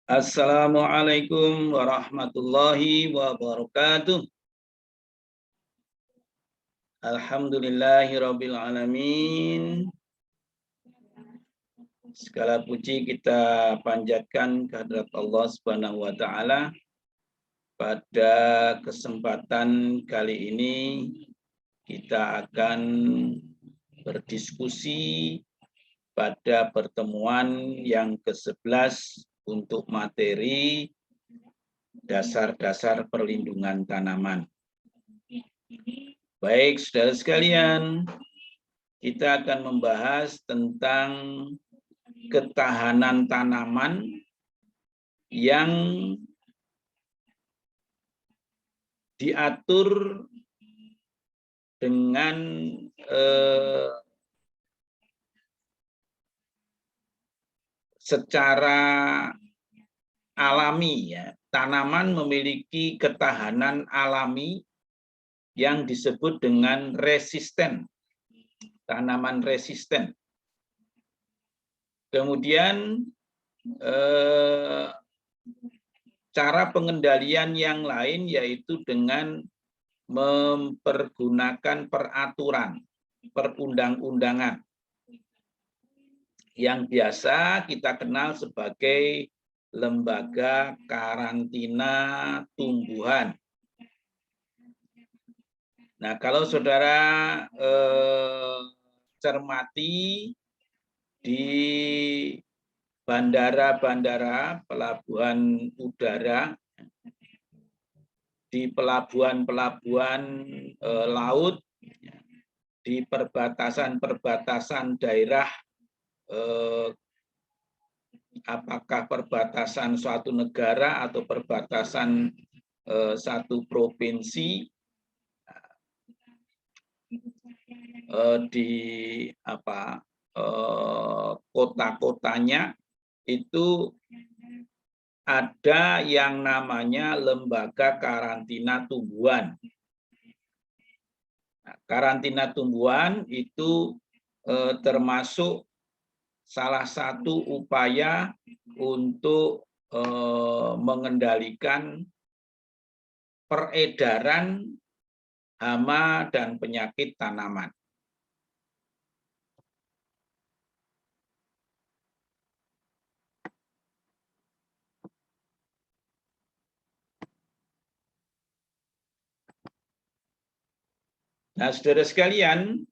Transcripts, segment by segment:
Assalamualaikum warahmatullahi wabarakatuh. Alhamdulillahirabbil alamin. Segala puji kita panjatkan kehadirat Allah Subhanahu wa taala. Pada kesempatan kali ini kita akan berdiskusi pada pertemuan yang ke-11 untuk materi dasar-dasar perlindungan tanaman. Baik, saudara sekalian, kita akan membahas tentang ketahanan tanaman yang diatur dengan secara alami, ya. Tanaman memiliki ketahanan alami yang disebut dengan resisten, tanaman resisten. Kemudian cara pengendalian yang lain yaitu dengan mempergunakan peraturan, perundang-undangan yang biasa kita kenal sebagai lembaga karantina tumbuhan. Nah, kalau saudara cermati di bandara-bandara, pelabuhan udara, di pelabuhan-pelabuhan laut, di perbatasan-perbatasan daerah, apakah perbatasan suatu negara atau perbatasan satu provinsi, di kota-kotanya itu ada yang namanya lembaga karantina tumbuhan. Nah, karantina tumbuhan itu termasuk salah satu upaya untuk mengendalikan peredaran hama dan penyakit tanaman. Nah, saudara sekalian,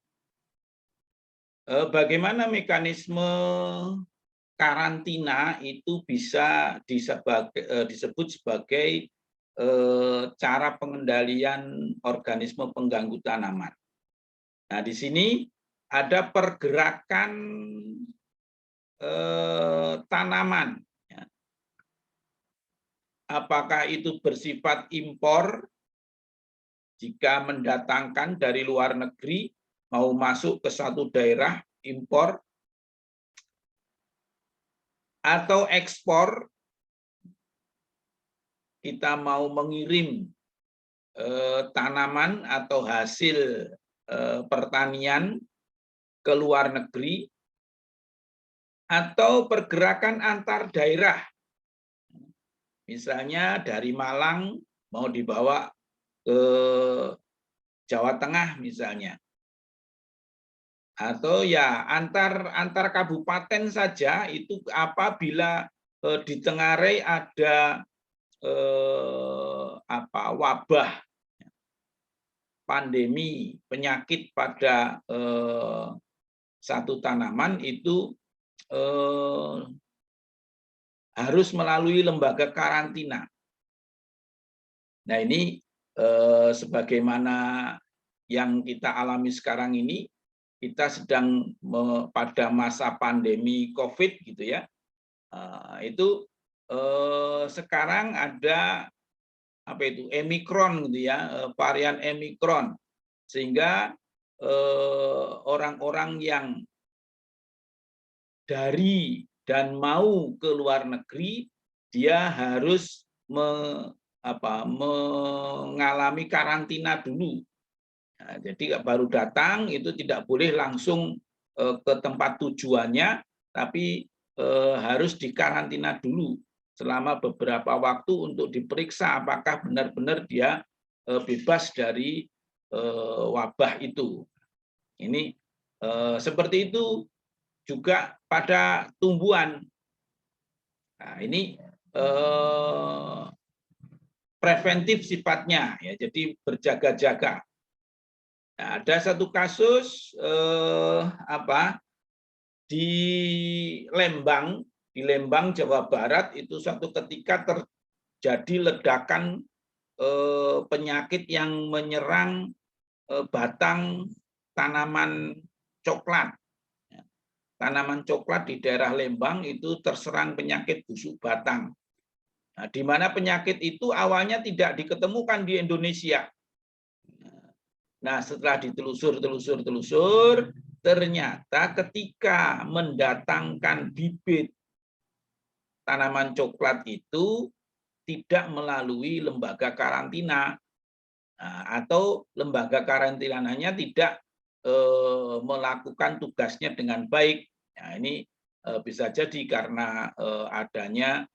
bagaimana mekanisme karantina itu bisa disebut sebagai cara pengendalian organisme pengganggu tanaman. Nah, di sini ada pergerakan tanaman. Apakah itu bersifat impor, jika mendatangkan dari luar negeri, mau masuk ke satu daerah, impor, atau ekspor, kita mau mengirim tanaman atau hasil pertanian ke luar negeri, atau pergerakan antar daerah. Misalnya dari Malang mau dibawa ke Jawa Tengah misalnya. Atau ya antar kabupaten saja, itu apabila ditengarai ada wabah, pandemi, penyakit pada satu tanaman, itu harus melalui lembaga karantina. Nah, ini sebagaimana yang kita alami sekarang ini, kita sedang pada masa pandemi COVID gitu ya. Itu sekarang ada Omikron gitu ya, varian Omikron, sehingga orang-orang yang dari dan mau ke luar negeri, dia harus mengalami karantina dulu. Nah, jadi baru datang itu tidak boleh langsung ke tempat tujuannya, tapi harus dikarantina dulu selama beberapa waktu untuk diperiksa apakah benar-benar dia bebas dari wabah itu. Ini seperti itu juga pada tumbuhan. Nah, ini preventif sifatnya, ya, jadi berjaga-jaga. Nah, ada satu kasus di Lembang, Jawa Barat itu suatu ketika terjadi ledakan penyakit yang menyerang batang tanaman coklat. Tanaman coklat di daerah Lembang itu terserang penyakit busuk batang. Nah, di mana penyakit itu awalnya tidak diketemukan di Indonesia. Nah, setelah ditelusur, ternyata ketika mendatangkan bibit tanaman coklat itu tidak melalui lembaga karantina, atau lembaga karantinanya tidak melakukan tugasnya dengan baik. Nah, ini bisa jadi karena adanya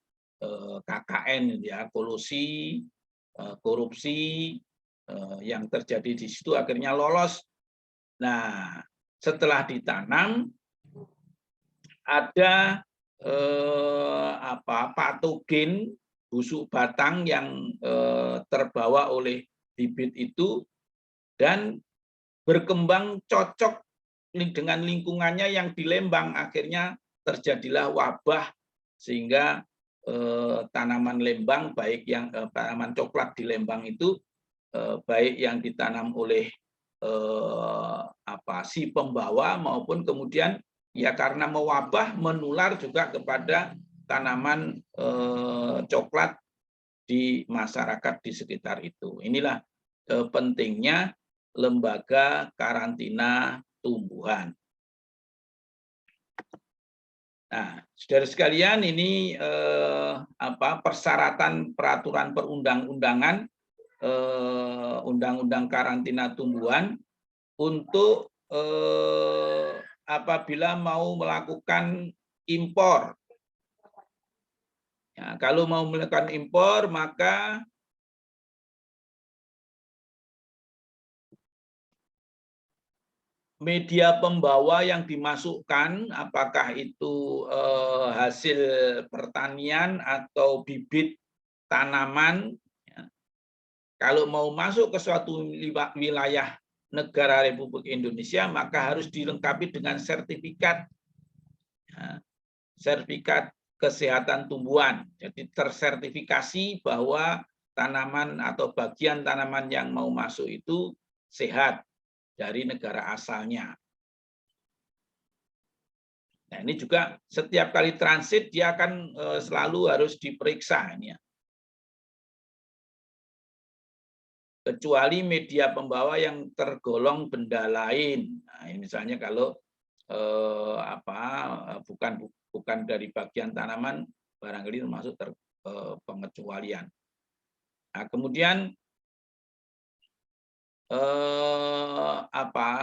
KKN, ya, kolusi, korupsi yang terjadi di situ, akhirnya lolos. Nah, setelah ditanam ada patogen busuk batang yang terbawa oleh bibit itu dan berkembang cocok dengan lingkungannya yang di Lembang. Akhirnya terjadilah wabah sehingga tanaman Lembang, baik yang tanaman coklat di Lembang itu baik yang ditanam oleh si pembawa maupun kemudian ya karena mewabah menular juga kepada tanaman coklat di masyarakat di sekitar itu. Inilah pentingnya lembaga karantina tumbuhan. Nah, saudara sekalian, ini persyaratan peraturan perundang-undangan undang-undang karantina tumbuhan untuk apabila mau melakukan impor. Ya, kalau mau melakukan impor, maka media pembawa yang dimasukkan, apakah itu hasil pertanian atau bibit tanaman, ya, kalau mau masuk ke suatu wilayah negara Republik Indonesia, maka harus dilengkapi dengan sertifikat, ya, sertifikat kesehatan tumbuhan. Jadi tersertifikasi bahwa tanaman atau bagian tanaman yang mau masuk itu sehat dari negara asalnya. Nah, ini juga setiap kali transit dia akan selalu harus diperiksa ini, ya. Kecuali media pembawa yang tergolong benda lain. Nah, ini misalnya kalau bukan dari bagian tanaman, barangkali termasuk pengecualian. Nah, kemudian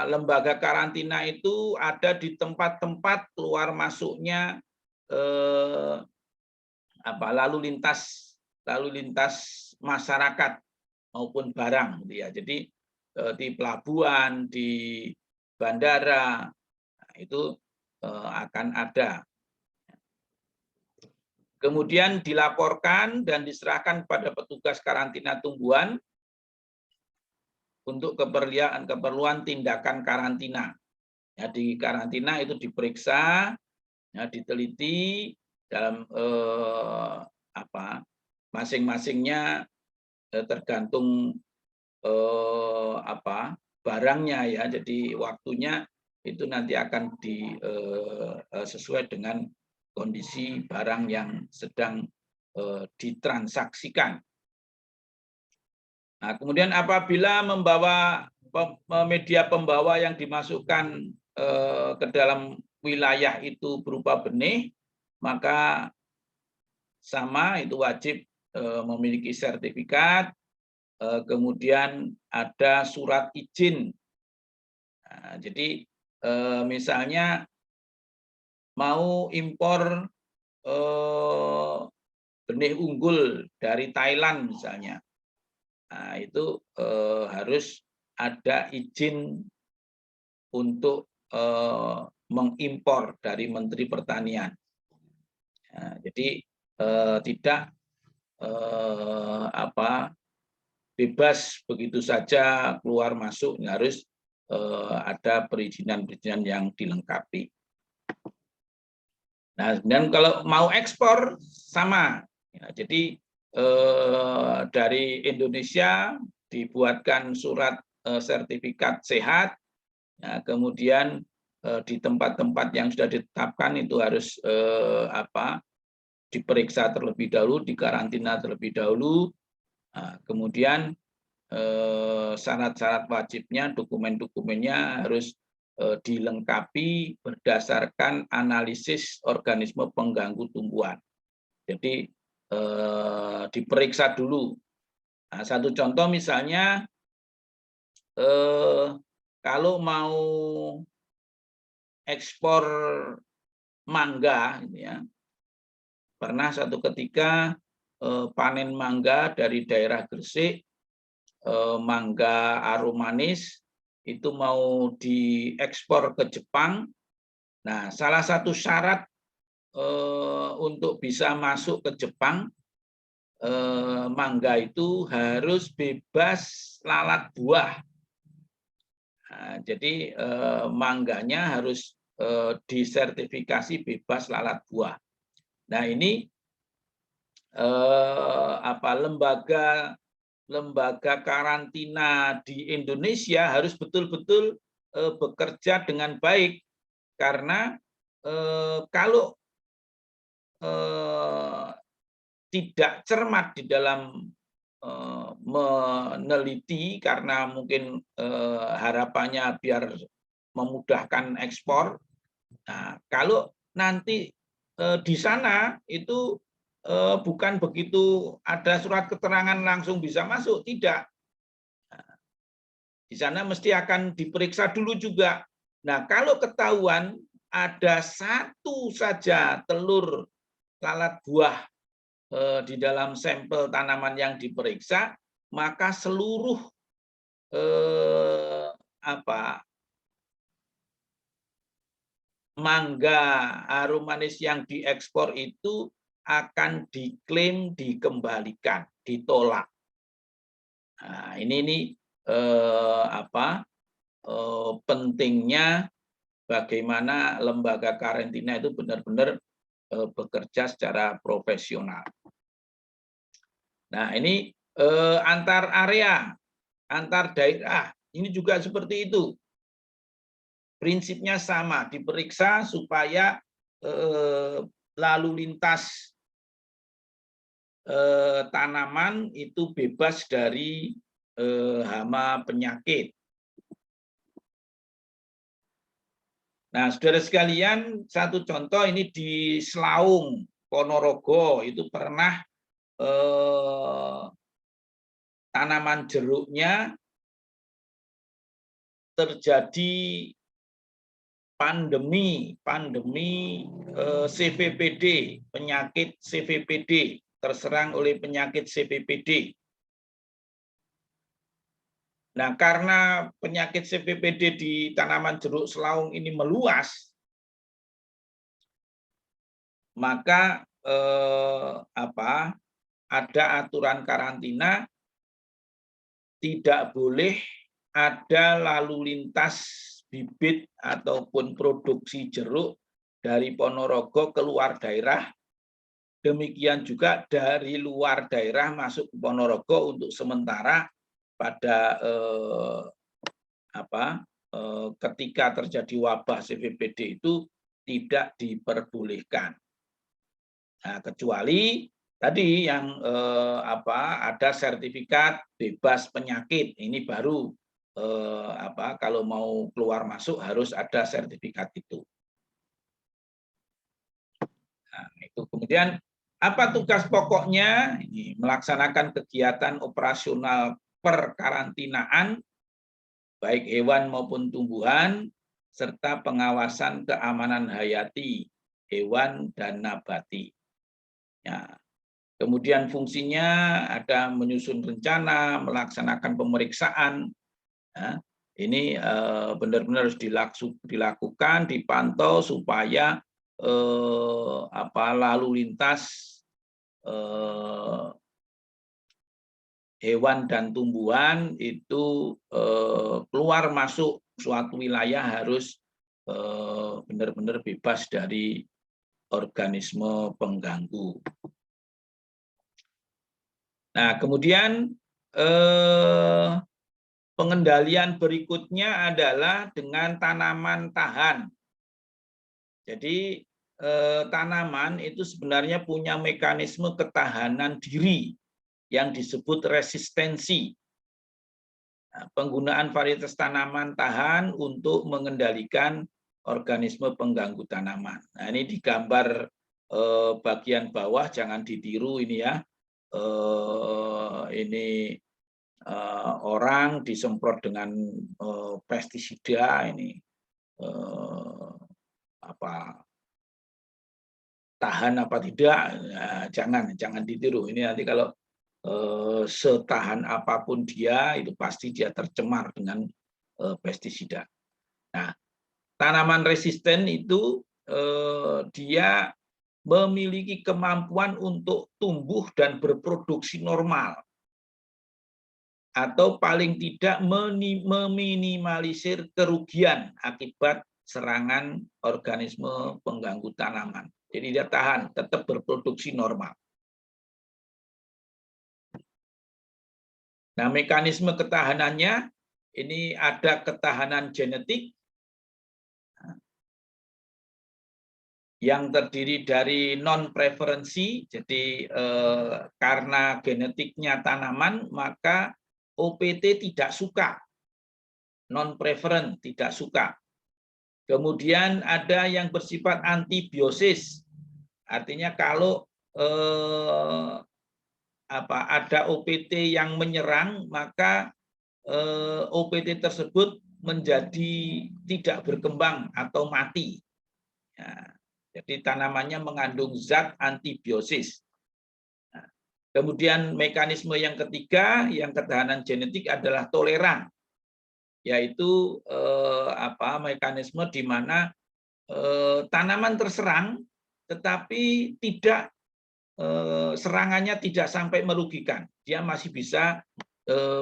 lembaga karantina itu ada di tempat-tempat keluar masuknya lalu lintas masyarakat maupun barang, gitu ya. Jadi di pelabuhan, di bandara, itu akan ada. Kemudian dilaporkan dan diserahkan pada petugas karantina tumbuhan untuk keperluan tindakan karantina. Ya, di karantina itu diperiksa, ya, diteliti dalam masing-masingnya tergantung barangnya, ya. Jadi waktunya itu nanti akan sesuai dengan kondisi barang yang sedang ditransaksikan. Nah, kemudian apabila membawa media pembawa yang dimasukkan ke dalam wilayah itu berupa benih, maka sama itu wajib memiliki sertifikat, kemudian ada surat izin. Nah, jadi misalnya mau impor benih unggul dari Thailand misalnya. Nah, itu harus ada izin untuk mengimpor dari Menteri Pertanian. Nah, jadi tidak bebas begitu saja keluar masuk, harus ada perizinan-perizinan yang dilengkapi. Nah, dan kalau mau ekspor sama, ya, jadi dari Indonesia dibuatkan surat sertifikat sehat, ya, kemudian di tempat-tempat yang sudah ditetapkan itu harus diperiksa terlebih dahulu, dikarantina terlebih dahulu, nah, kemudian syarat-syarat wajibnya, dokumen-dokumennya harus dilengkapi berdasarkan analisis organisme pengganggu tumbuhan. Jadi diperiksa dulu. Nah, satu contoh misalnya kalau mau ekspor mangga, ya, pernah satu ketika panen mangga dari daerah Gresik, mangga aromanis itu mau diekspor ke Jepang. Nah, salah satu syarat untuk bisa masuk ke Jepang, mangga itu harus bebas lalat buah. Nah, jadi mangganya harus disertifikasi bebas lalat buah. Nah, ini lembaga karantina di Indonesia harus betul-betul bekerja dengan baik, karena kalau tidak cermat di dalam meneliti, karena mungkin harapannya biar memudahkan ekspor. Nah, kalau nanti di sana itu bukan begitu ada surat keterangan langsung bisa masuk, tidak. Di sana mesti akan diperiksa dulu juga. Nah, kalau ketahuan ada satu saja telur lalat buah di dalam sampel tanaman yang diperiksa, maka seluruh mangga aromanis yang diekspor itu akan diklaim dikembalikan, ditolak. Nah, ini pentingnya bagaimana lembaga karantina itu benar-benar bekerja secara profesional. Nah, ini antar area, antar daerah, ini juga seperti itu. Prinsipnya sama, diperiksa supaya lalu lintas tanaman itu bebas dari hama penyakit. Nah, saudara sekalian, satu contoh ini di Slaung, Ponorogo, itu pernah tanaman jeruknya terjadi pandemi CVPD, penyakit CVPD, terserang oleh penyakit CVPD. Nah, karena penyakit CVPD di tanaman jeruk Slaung ini meluas, maka ada aturan karantina, tidak boleh ada lalu lintas bibit ataupun produksi jeruk dari Ponorogo keluar daerah. Demikian juga dari luar daerah masuk ke Ponorogo untuk sementara pada ketika terjadi wabah CVPD itu tidak diperbolehkan. Nah, kecuali tadi yang ada sertifikat bebas penyakit, ini baru kalau mau keluar masuk harus ada sertifikat itu. Nah, itu kemudian apa tugas pokoknya? Ini melaksanakan kegiatan operasional perkarantinaan baik hewan maupun tumbuhan serta pengawasan keamanan hayati hewan dan nabati. Ya. Kemudian fungsinya ada menyusun rencana, melaksanakan pemeriksaan. Ya, ini benar-benar harus dilakukan, dipantau supaya lalu lintas hewan dan tumbuhan itu keluar masuk suatu wilayah harus benar-benar bebas dari organisme pengganggu. Nah, kemudian pengendalian berikutnya adalah dengan tanaman tahan. Jadi tanaman itu sebenarnya punya mekanisme ketahanan diri yang disebut resistensi. Nah, penggunaan varietas tanaman tahan untuk mengendalikan organisme pengganggu tanaman. Nah, ini di gambar bagian bawah, jangan ditiru ini ya. Ini orang disemprot dengan pestisida ini tahan apa tidak, nah, jangan ditiru. Ini nanti kalau setahan apapun dia itu pasti dia tercemar dengan pestisida. Nah, tanaman resisten itu dia memiliki kemampuan untuk tumbuh dan berproduksi normal, atau paling tidak meminimalisir kerugian akibat serangan organisme pengganggu tanaman. Jadi dia tahan, tetap berproduksi normal. Nah, mekanisme ketahanannya ini ada ketahanan genetik yang terdiri dari non-preferensi. Jadi karena genetiknya tanaman, maka OPT tidak suka, non-preferen tidak suka. Kemudian ada yang bersifat antibiosis, artinya kalau ada OPT yang menyerang, maka OPT tersebut menjadi tidak berkembang atau mati. Ya, jadi tanamannya mengandung zat antibiosis. Nah, kemudian mekanisme yang ketiga, yang ketahanan genetik adalah toleran, yaitu mekanisme di mana tanaman terserang, tetapi tidak serangannya tidak sampai merugikan. Dia masih bisa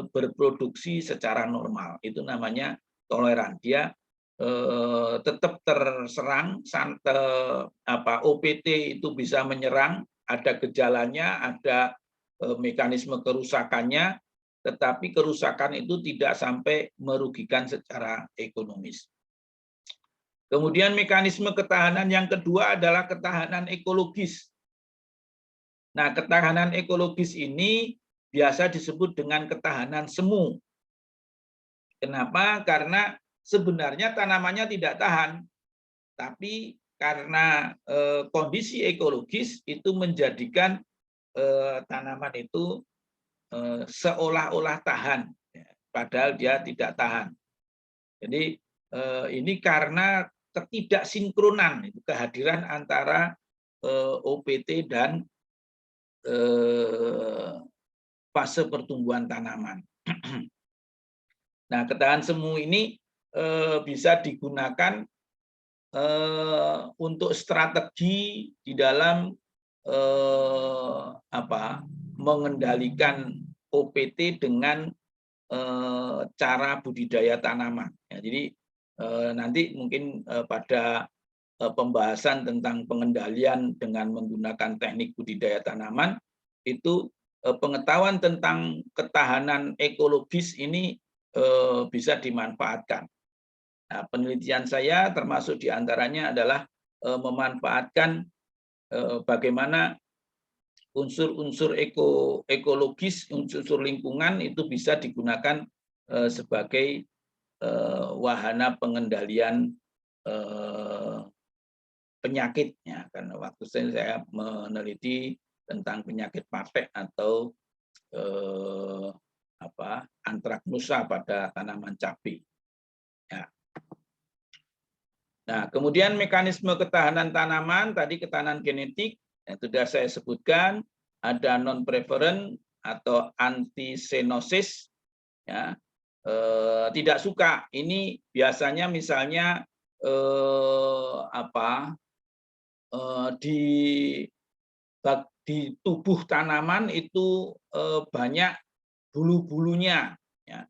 berproduksi secara normal. Itu namanya toleran. Dia tetap terserang, OPT itu bisa menyerang, ada gejalanya, ada mekanisme kerusakannya, tetapi kerusakan itu tidak sampai merugikan secara ekonomis. Kemudian mekanisme ketahanan yang kedua adalah ketahanan ekologis. Nah, ketahanan ekologis ini biasa disebut dengan ketahanan semu. Kenapa? Karena sebenarnya tanamannya tidak tahan, tapi karena kondisi ekologis itu menjadikan tanaman itu seolah-olah tahan, padahal dia tidak tahan. Jadi ini karena ketidaksinkronan kehadiran antara OPT dan fase pertumbuhan tanaman. Nah, ketahanan semu ini bisa digunakan untuk strategi di dalam mengendalikan OPT dengan cara budidaya tanaman. Ya, jadi nanti mungkin pada pembahasan tentang pengendalian dengan menggunakan teknik budidaya tanaman, itu pengetahuan tentang ketahanan ekologis ini bisa dimanfaatkan. Nah, penelitian saya termasuk diantaranya adalah memanfaatkan bagaimana unsur-unsur ekologis, unsur lingkungan itu bisa digunakan sebagai wahana pengendalian penyakitnya. Karena waktu saya meneliti tentang penyakit papek atau antraknosa pada tanaman cabai. Ya. Nah, kemudian mekanisme ketahanan tanaman, tadi ketahanan genetik, yang sudah saya sebutkan. ada non preferent atau antisenosis, ya, tidak suka. Ini biasanya misalnya di tubuh tanaman itu banyak bulu-bulunya, ya,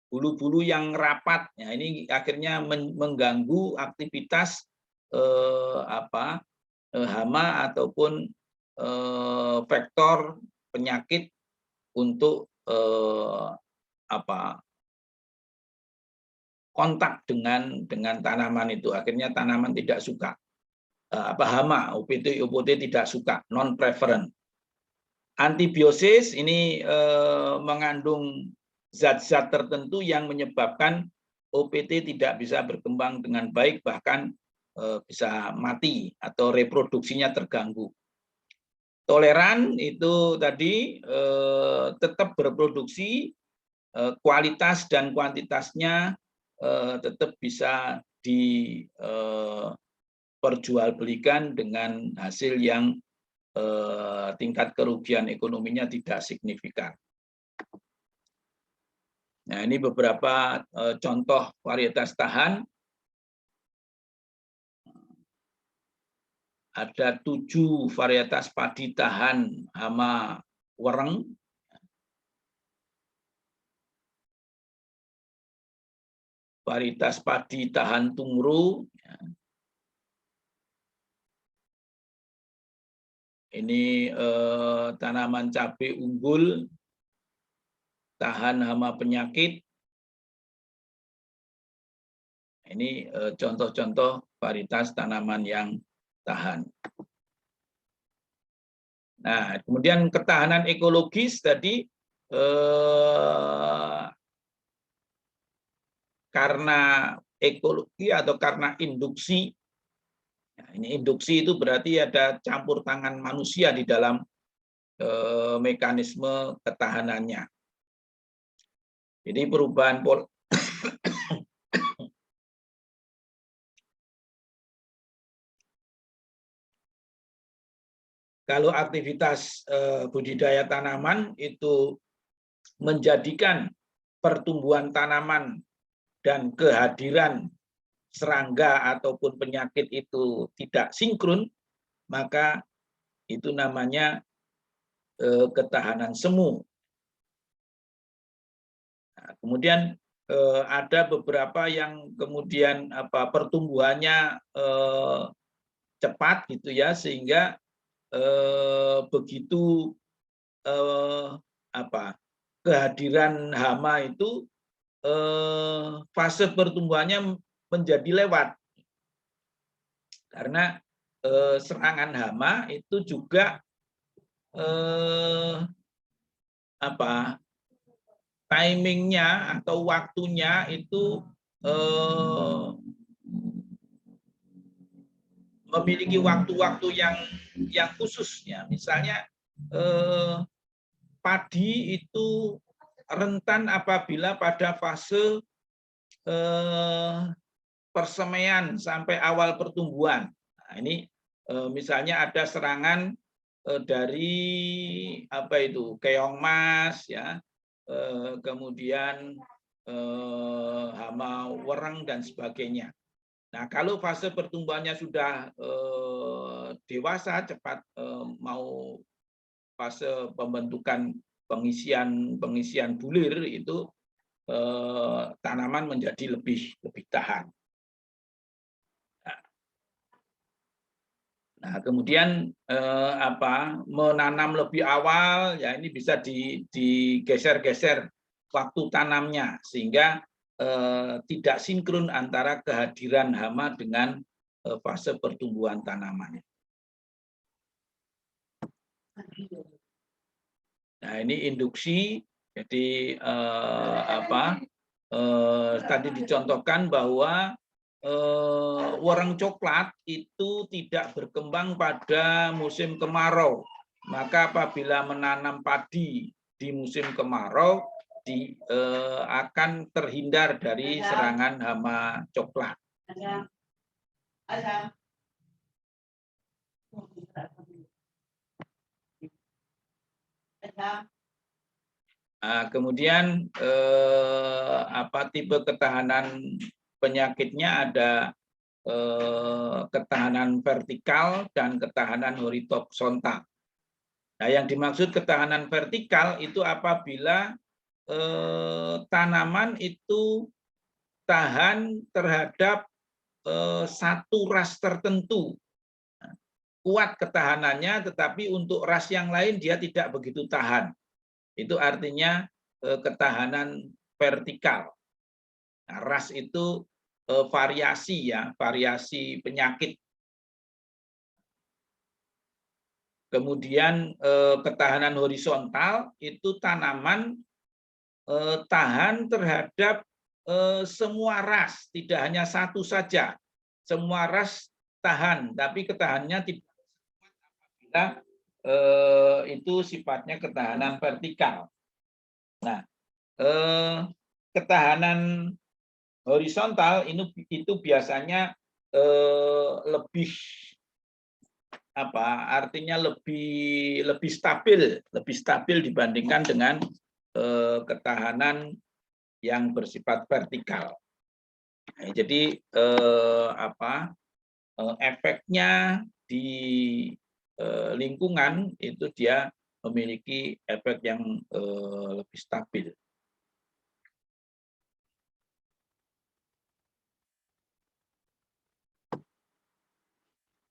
bulu-bulu yang rapat. Ya, ini akhirnya mengganggu aktivitas hama ataupun vektor penyakit untuk kontak dengan tanaman itu. Akhirnya tanaman tidak suka. Hama, UPT tidak suka, non preferent. Antibiosis ini mengandung zat-zat tertentu yang menyebabkan OPT tidak bisa berkembang dengan baik, bahkan bisa mati atau reproduksinya terganggu. Toleran itu tadi tetap berproduksi, kualitas dan kuantitasnya tetap bisa diperjualbelikan dengan hasil yang tingkat kerugian ekonominya tidak signifikan. Nah, ini beberapa contoh varietas tahan. Ada 7 varietas padi tahan hama wereng. Varietas padi tahan tungru. Ini tanaman cabai unggul tahan hama penyakit. Ini contoh-contoh varietas tanaman yang tahan. Nah, kemudian ketahanan ekologis tadi karena ekologi atau karena induksi. Nah, ini induksi itu berarti ada campur tangan manusia di dalam mekanisme ketahanannya. Jadi perubahan kalau aktivitas budidaya tanaman itu menjadikan pertumbuhan tanaman dan kehadiran serangga ataupun penyakit itu tidak sinkron, maka itu namanya ketahanan semu. Nah, kemudian ada beberapa yang kemudian pertumbuhannya cepat gitu ya, sehingga begitu kehadiran hama itu fase pertumbuhannya menjadi lewat, karena serangan hama itu juga timingnya atau waktunya itu memiliki waktu-waktu yang khusus, ya. Misalnya padi itu rentan apabila pada fase persemaian sampai awal pertumbuhan. Nah, ini misalnya ada serangan dari keong mas, ya, kemudian hama wereng dan sebagainya. Nah, kalau fase pertumbuhannya sudah dewasa, cepat mau fase pembentukan pengisian bulir, itu tanaman menjadi lebih tahan. Nah, kemudian menanam lebih awal, ya, ini bisa digeser-geser waktu tanamnya sehingga tidak sinkron antara kehadiran hama dengan fase pertumbuhan tanaman. Nah, ini induksi. Jadi tadi dicontohkan bahwa wereng coklat itu tidak berkembang pada musim kemarau. Maka apabila menanam padi di musim kemarau, akan terhindar dari serangan hama coklat. Nah, kemudian tipe ketahanan penyakitnya ada ketahanan vertikal dan ketahanan horizontal. Nah, yang dimaksud ketahanan vertikal itu apabila tanaman itu tahan terhadap satu ras tertentu. Kuat ketahanannya, tetapi untuk ras yang lain dia tidak begitu tahan. Itu artinya ketahanan vertikal. Nah, ras itu variasi ya, variasi penyakit. Kemudian ketahanan horizontal itu tanaman tahan terhadap semua ras, tidak hanya satu saja. Semua ras tahan, tapi ketahanannya tidak apabila itu sifatnya ketahanan vertikal. Nah, ketahanan horizontal itu biasanya lebih artinya lebih stabil dibandingkan dengan ketahanan yang bersifat vertikal. Nah, jadi efeknya di lingkungan itu dia memiliki efek yang lebih stabil.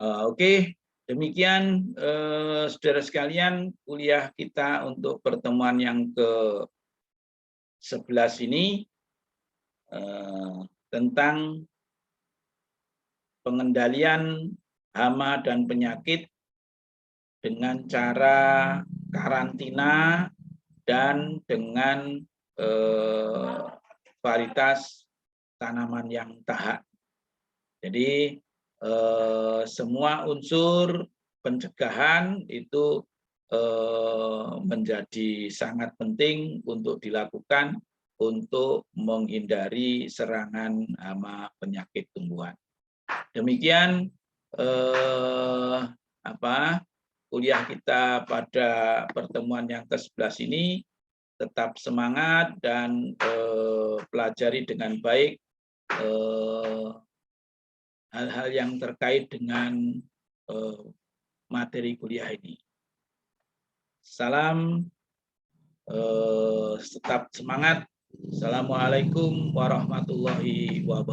Oke, demikian saudara sekalian kuliah kita untuk pertemuan yang ke-11 ini tentang pengendalian hama dan penyakit dengan cara karantina dan dengan varietas tanaman yang tahan. Jadi semua unsur pencegahan itu menjadi sangat penting untuk dilakukan untuk menghindari serangan hama penyakit tumbuhan. Demikian kuliah kita pada pertemuan yang ke-11 ini. Tetap semangat dan pelajari dengan baik hal-hal yang terkait dengan materi kuliah ini. Salam, tetap semangat. Assalamualaikum warahmatullahi wabarakatuh.